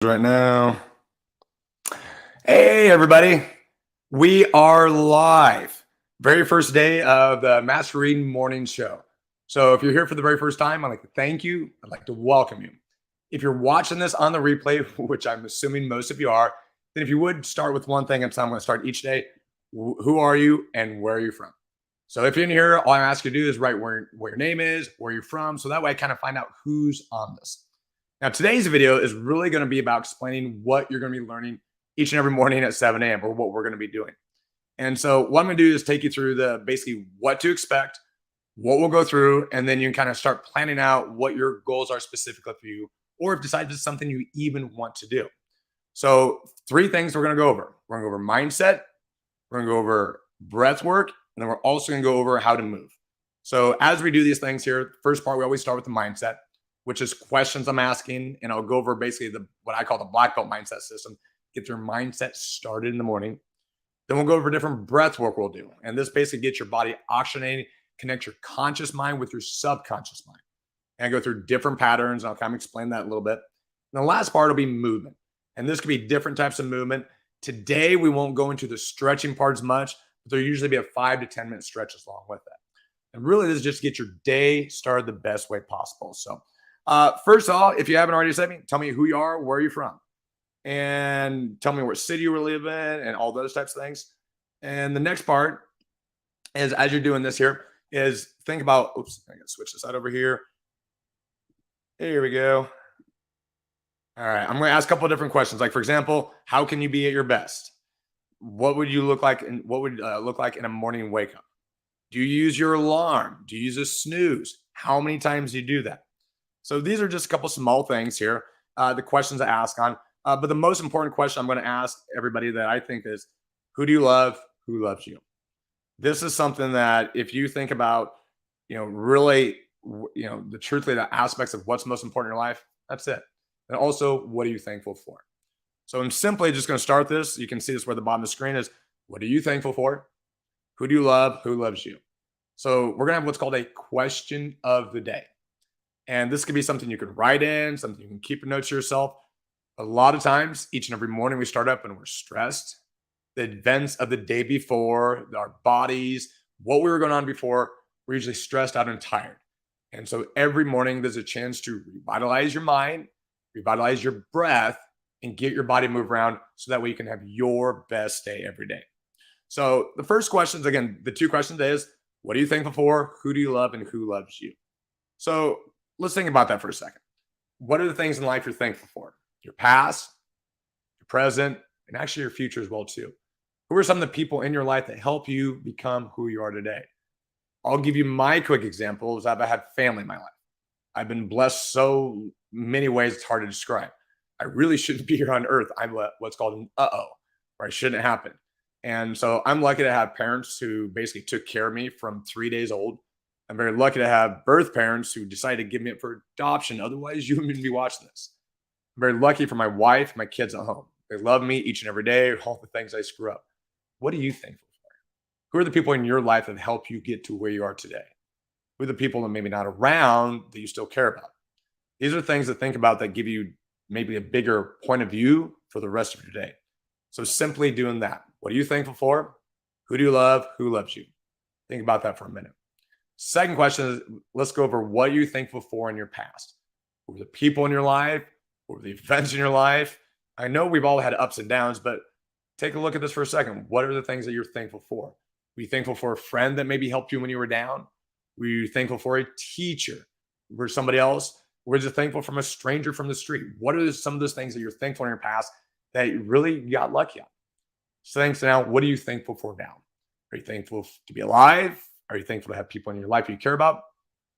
Right now. Hey, everybody. We are live. Very first day of the Master Reading Morning Show. So, if you're here for the very first time, I'd like to thank you. I'd like to welcome you. If you're watching this on the replay, which I'm assuming most of you are, then if you would start with one thing, and so I'm going to start each day. Who are you and where are you from? So, if you're in here, all I ask you to do is write where your name is, where you're from. So that way I kind of find out who's on this. Now, today's video is really going to be about explaining what you're going to be learning each and every morning at 7 a.m. or what we're going to be doing. And so, what I'm going to do is take you through the basically what to expect, what we'll go through, and then you can kind of start planning out what your goals are specifically for you, or if decided it's something you even want to do. So, three things we're going to go over. We're going to go over mindset, we're going to go over breath work, and then we're also going to go over how to move. So, as we do these things here, first part, we always start with the mindset, which is questions I'm asking. And I'll go over basically what I call the black belt mindset system, get your mindset started in the morning. Then we'll go over different breath work we'll do. And this basically gets your body oxygenating, connect your conscious mind with your subconscious mind. And I go through different patterns. I'll kind of explain that a little bit. And the last part will be movement. And this could be different types of movement. Today, we won't go into the stretching parts much, but there'll usually be a 5 to 10 minute stretches along with that. And really, this is just to get your day started the best way possible. So, first of all, if you haven't already said me, tell me who you are, where are you from, and tell me what city you live in, and all those types of things. And the next part is, as you're doing this here, is think about. Oops, I gotta switch this out over here. Here we go. All right, I'm going to ask a couple of different questions. Like, for example, how can you be at your best? What would you look like, and what would look like in a morning wake up? Do you use your alarm? Do you use a snooze? How many times do you do that? So these are just a couple small things here, the questions I ask on. But the most important question I'm going to ask everybody that I think is, who do you love? Who loves you? This is something that if you think about, really, the truthfully, the aspects of what's most important in your life, that's it. And also, what are you thankful for? So I'm simply just going to start this. You can see this where the bottom of the screen is. What are you thankful for? Who do you love? Who loves you? So we're going to have what's called a question of the day. And this could be something you could write in, something you can keep in notes to yourself. A lot of times, each and every morning we start up and we're stressed. The events of the day before, our bodies, what we were going on before, we're usually stressed out and tired. And so every morning there's a chance to revitalize your mind, revitalize your breath, and get your body move around so that way you can have your best day every day. So the first questions, again, the two questions is, what are you thankful for? Who do you love and who loves you? So let's think about that for a second. What are the things in life you're thankful for? Your past, your present, and actually your future as well too. Who are some of the people in your life that help you become who you are today? I'll give you my quick examples. I've had family in my life. I've been blessed so many ways it's hard to describe. I really shouldn't be here on earth. I'm what's called an uh-oh, or I shouldn't happen. And so I'm lucky to have parents who basically took care of me from 3 days old. I'm very lucky to have birth parents who decided to give me up for adoption. Otherwise, you wouldn't be watching this. I'm very lucky for my wife, my kids at home. They love me each and every day, all the things I screw up. What are you thankful for? Who are the people in your life that help you get to where you are today? Who are the people that maybe not around that you still care about? These are things to think about that give you maybe a bigger point of view for the rest of your day. So simply doing that. What are you thankful for? Who do you love? Who loves you? Think about that for a minute. Second question is, let's go over what you're thankful for in your past. Who were the people in your life? Who were the events in your life? I know we've all had ups and downs, but take a look at this for a second. What are the things that you're thankful for? Were you thankful for a friend that maybe helped you when you were down? Were you thankful for a teacher? Were somebody else? Were you thankful from a stranger from the street? What are some of those things that you're thankful in your past that you really got lucky on? So thanks now. What are you thankful for now? Are you thankful to be alive? Are you thankful to have people in your life you care about?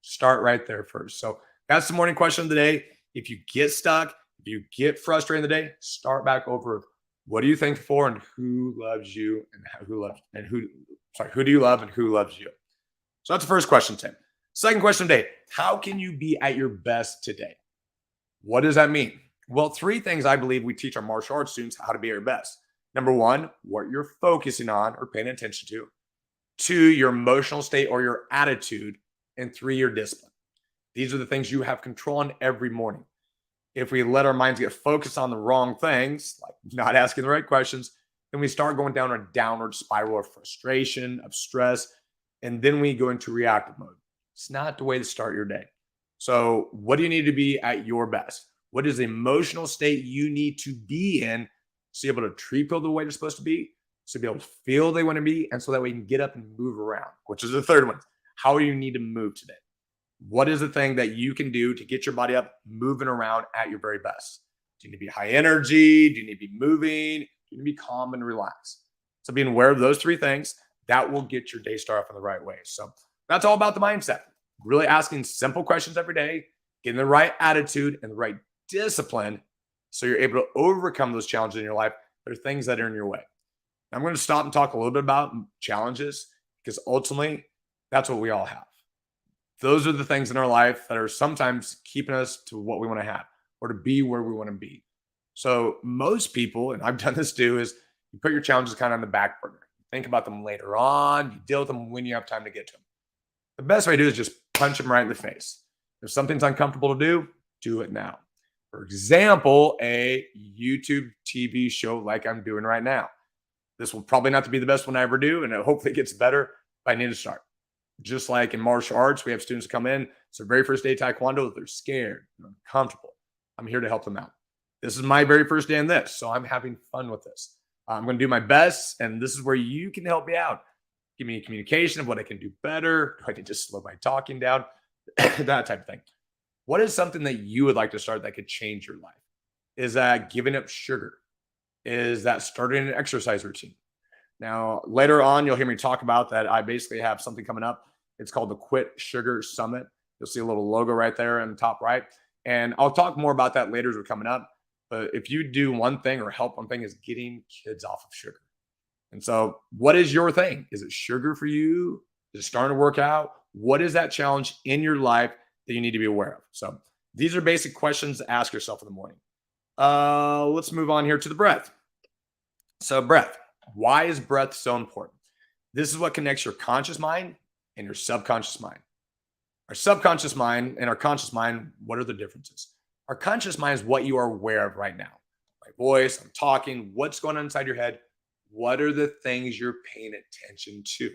Start right there first. So that's the morning question of the day. If you get stuck, if you get frustrated in the day, start back over. What are you thankful for, and who loves you, and who do you love, and who loves you? So that's the first question, Tim. Second question today: how can you be at your best today? What does that mean? Well, three things I believe we teach our martial arts students how to be at your best. Number one, what you're focusing on or paying attention to. Two, your emotional state or your attitude. And three, your discipline. These are the things you have control on every morning. If we let our minds get focused on the wrong things, like not asking the right questions, then we start going down a downward spiral of frustration, of stress, and then we go into reactive mode. It's not the way to start your day. So, what do you need to be at your best? What is the emotional state you need to be in to be able to treat people the way they're supposed to be, to be able to feel they want to be, and so that we can get up and move around, which is the third one. How do you need to move today? What is the thing that you can do to get your body up, moving around at your very best? Do you need to be high energy? Do you need to be moving? Do you need to be calm and relaxed? So, being aware of those three things, that will get your day started off in the right way. So, that's all about the mindset. Really asking simple questions every day, getting the right attitude and the right discipline so you're able to overcome those challenges in your life. There are things that are in your way. I'm going to stop and talk a little bit about challenges because ultimately, that's what we all have. Those are the things in our life that are sometimes keeping us to what we want to have or to be where we want to be. So most people, and I've done this too, is you put your challenges kind of on the back burner. Think about them later on. You deal with them when you have time to get to them. The best way to do is just punch them right in the face. If something's uncomfortable to do it now. For example, a YouTube TV show like I'm doing right now. This will probably not be the best one I ever do, and it hopefully gets better, but I need to start. Just like in martial arts, we have students come in. It's their very first day of Taekwondo. They're scared, they're uncomfortable. I'm here to help them out. This is my very first day in this, so I'm having fun with this. I'm going to do my best, and this is where you can help me out. Give me a communication of what I can do better. Do I need to slow my talking down? That type of thing. What is something that you would like to start that could change your life? Is that giving up sugar? Is that starting an exercise routine? Now, later on, you'll hear me talk about that. I basically have something coming up. It's called the Quit Sugar Summit. You'll see a little logo right there in the top right. And I'll talk more about that later as we're coming up. But if you do one thing or help one thing is getting kids off of sugar. And so, what is your thing? Is it sugar for you? Is it starting to work out? What is that challenge in your life that you need to be aware of? So, these are basic questions to ask yourself in the morning. Let's move on here to the breath. So, breath. Why is breath so important? This is what connects your conscious mind and your subconscious mind. Our subconscious mind and our conscious mind, what are the differences? Our conscious mind is what you are aware of right now. My voice, I'm talking, what's going on inside your head? What are the things you're paying attention to?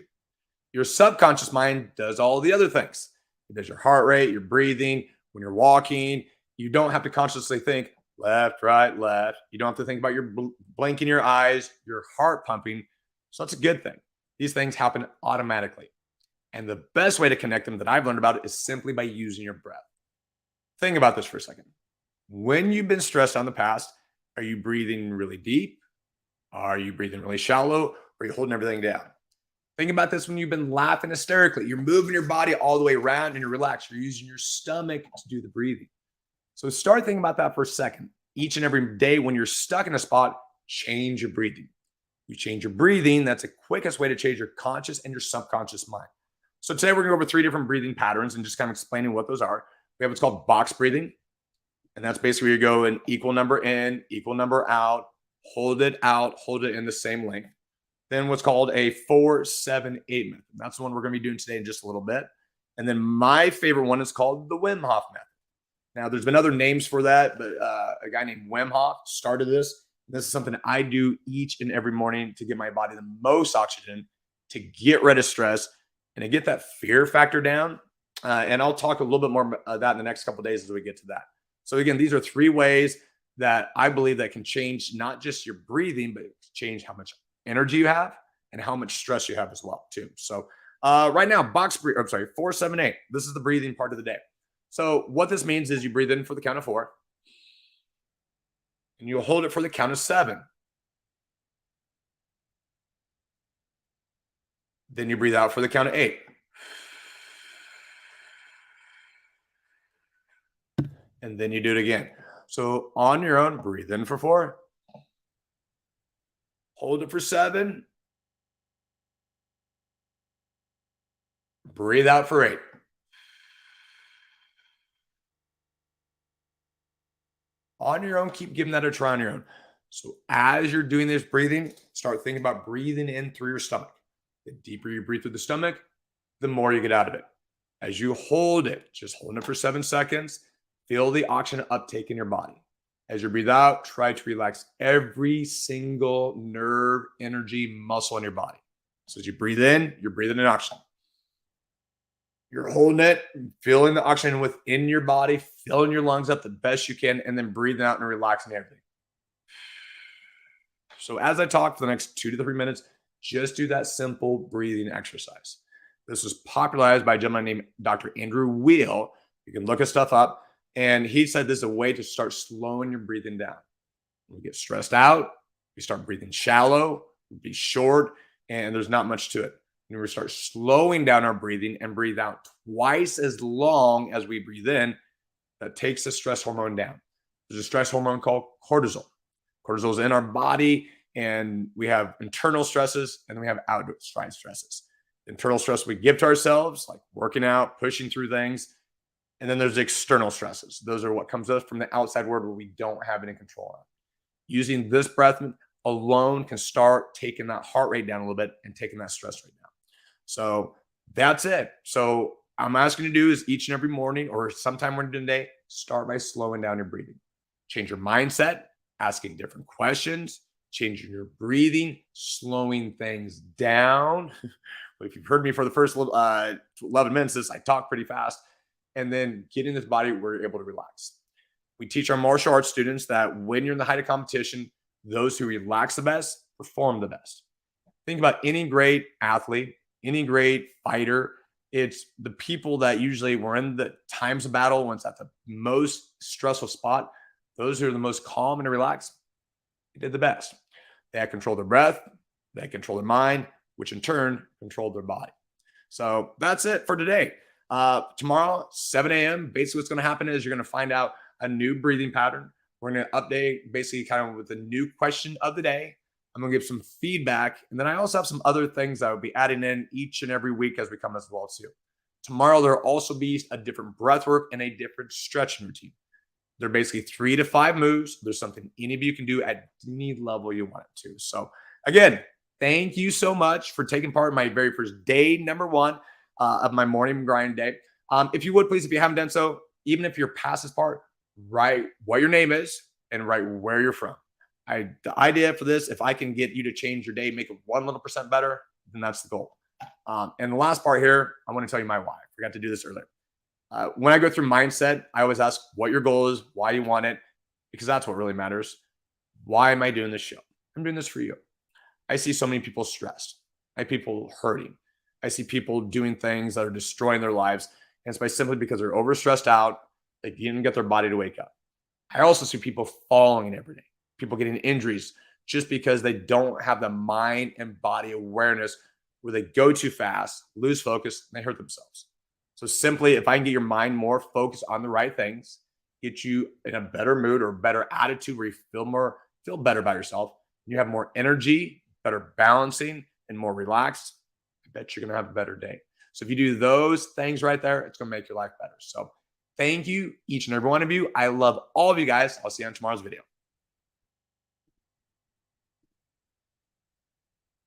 Your subconscious mind does all the other things. It does your heart rate, your breathing, when you're walking. You don't have to consciously think left, right, left. You don't have to think about your blinking your eyes, your heart pumping. So that's a good thing. These things happen automatically. And the best way to connect them that I've learned about it is simply by using your breath. Think about this for a second. When you've been stressed out in the past, are you breathing really deep? Are you breathing really shallow? Or are you holding everything down? Think about this when you've been laughing hysterically. You're moving your body all the way around and you're relaxed. You're using your stomach to do the breathing. So start thinking about that for a second. Each and every day when you're stuck in a spot, change your breathing. You change your breathing. That's the quickest way to change your conscious and your subconscious mind. So today we're going to go over 3 different breathing patterns and just kind of explaining what those are. We have what's called box breathing. And that's basically you go an equal number in, equal number out, hold it in the same length. Then what's called a 4-7-8 method. That's the one we're going to be doing today in just a little bit. And then my favorite one is called the Wim Hof method. Now, there's been other names for that, but a guy named Wim Hof started this. This is something I do each and every morning to give my body the most oxygen, to get rid of stress, and to get that fear factor down. And I'll talk a little bit more about that in the next couple of days as we get to that. So again, these are 3 ways that I believe that can change not just your breathing, but change how much energy you have and how much stress you have as well, too. So right now, 4-7-8. This is the breathing part of the day. So what this means is you breathe in for the count of 4, and you'll hold it for the count of 7. Then you breathe out for the count of 8. And then you do it again. So on your own, breathe in for 4, hold it for 7, breathe out for 8. On your own, keep giving that a try on your own. So as you're doing this breathing, start thinking about breathing in through your stomach. The deeper you breathe through the stomach, the more you get out of it. As you hold it, just holding it for 7 seconds, Feel the oxygen uptake in your body. As you breathe out, try to relax every single nerve, energy, muscle in your body. So as you breathe in, you're breathing in oxygen. You're holding it, feeling the oxygen within your body, filling your lungs up the best you can, and then breathing out and relaxing everything. So as I talk for the next 2 to 3 minutes, just do that simple breathing exercise. This was popularized by a gentleman named Dr. Andrew Weil. You can look his stuff up. And he said this is a way to start slowing your breathing down. When we get stressed out, we start breathing shallow, be short, and there's not much to it. And we start slowing down our breathing and breathe out twice as long as we breathe in. That takes the stress hormone down. There's a stress hormone called cortisol. Cortisol is in our body, and we have internal stresses and then we have outside stresses. Internal stress we give to ourselves, like working out, pushing through things. And then there's external stresses. Those are what comes up from the outside world where we don't have any control on. Using this breath alone can start taking that heart rate down a little bit and taking that stress rate down. So that's it. So I'm asking you to do is each and every morning or sometime during the day, start by slowing down your breathing. Change your mindset, asking different questions, changing your breathing, slowing things down. If you've heard me for the first 11 minutes, I talk pretty fast. And then getting this body, we're able to relax. We teach our martial arts students that when you're in the height of competition, those who relax the best perform the best. Think about any great athlete, any great fighter. It's the people that usually were in the times of battle, when it's at the most stressful spot, those who are the most calm and relaxed, they did the best. They had control of their breath, they had control of their mind, which in turn controlled their body. So that's it for today. Tomorrow, 7 a.m., basically what's going to happen is you're going to find out a new breathing pattern. We're going to update basically kind of with the new question of the day. I'm going to give some feedback. And then I also have some other things that I will be adding in each and every week as we come as well too. Tomorrow, there'll also be a different breath work and a different stretching routine. They're basically 3 to 5 moves. There's something any of you can do at any level you want it to. So again, thank you so much for taking part in my very first day, number 1. Of my morning grind day. If you would, please, if you haven't done so, even if you're past this part, write what your name is and write where you're from. The idea for this, if I can get you to change your day, make it 1% better, then that's the goal. And the last part here, I want to tell you my why. I forgot to do this earlier. When I go through mindset, I always ask what your goal is, why you want it, because that's what really matters. Why am I doing this show? I'm doing this for you. I see so many people stressed. I see people hurting. I see people doing things that are destroying their lives. And it's simply because they're overstressed out. They didn't get their body to wake up. I also see people falling every day, people getting injuries just because they don't have the mind and body awareness where they go too fast, lose focus, and they hurt themselves. So simply, if I can get your mind more focused on the right things, get you in a better mood or better attitude where you feel better about yourself, you have more energy, better balancing, and more relaxed, I bet you're going to have a better day. So if you do those things right there, it's going to make your life better. So thank you, each and every one of you. I love all of you guys. I'll see you on tomorrow's video.